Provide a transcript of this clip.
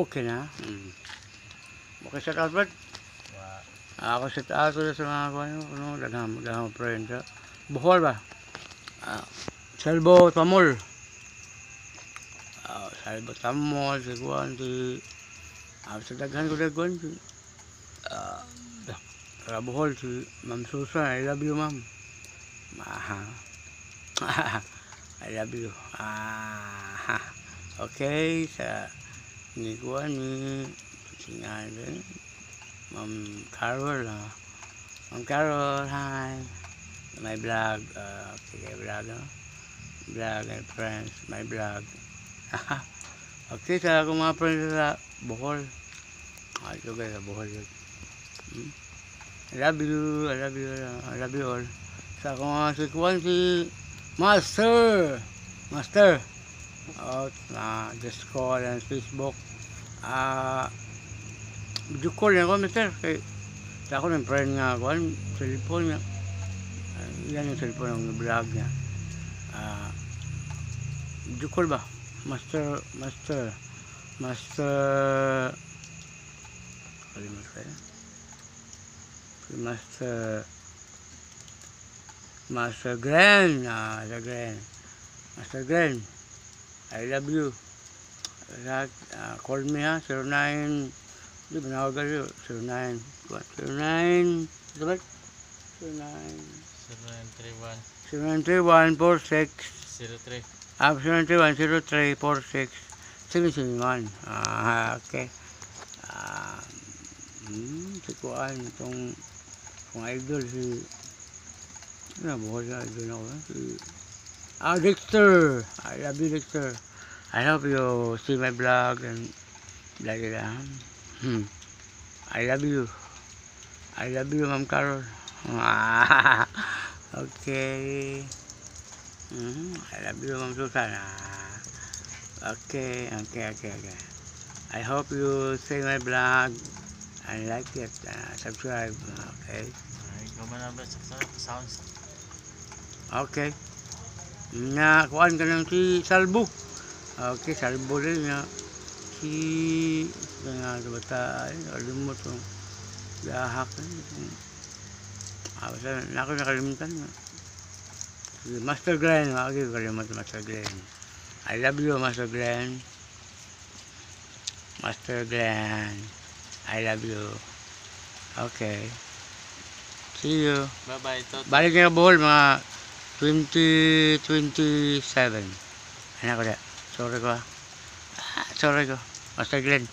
Okay na. Okay sa Albert? Ako sa taas ko sa mga ano, daghang friend sa Bohol ba? Salbo Tamol. Salbo Tamol si Juan si sa daghan ko si sa Bohol si Ma'am Susan. I love you, ma'am. I love you. Okay, sa ni Juan ni singalan Ma'am Carol. Ma'am Carol, hi. My vlog, okay, vlog, vlog and friends, my vlog. Okay, sa akong mga friends sa Bohol. Ito guys, sa Bohol yun. I love you, I love you, I love you all. Sa akong mga sikuan si Master. Just call and Facebook. Video call na ako, Mister. Kaya sa ako ng friend nga ako, cellphone niya. Yan yung cellphone ng vlog niya. Video call ba? Master kalimut ko yan. Master Glenn. Master Glenn, I love you. Call me ha, 09, di ba nawagan yun? 0931 46 0931 03 771. Okay. Si Kuan itong idol si buhay na idol ako si Dexter. I love you, Dexter. I hope you see my vlog and blah blah blah. I love you, Ma'am Carol. Okay. I love you, Ma'am Susan. Okay. I hope you see my vlog and like it, subscribe. Okay. Okay. Kuan ka ng si Salbo. Okay, Salbo din nga. Si nga bata alimot yung gahak. Basta ako nakalimutan. Si Master Glenn, kalimutan Master Glenn. I love you, Master Glenn. Master Glenn, I love you. Okay. See you. Bye-bye. Balik nga Bohol mga 2027. Ano ko na? Sorry ko. Master Glenn.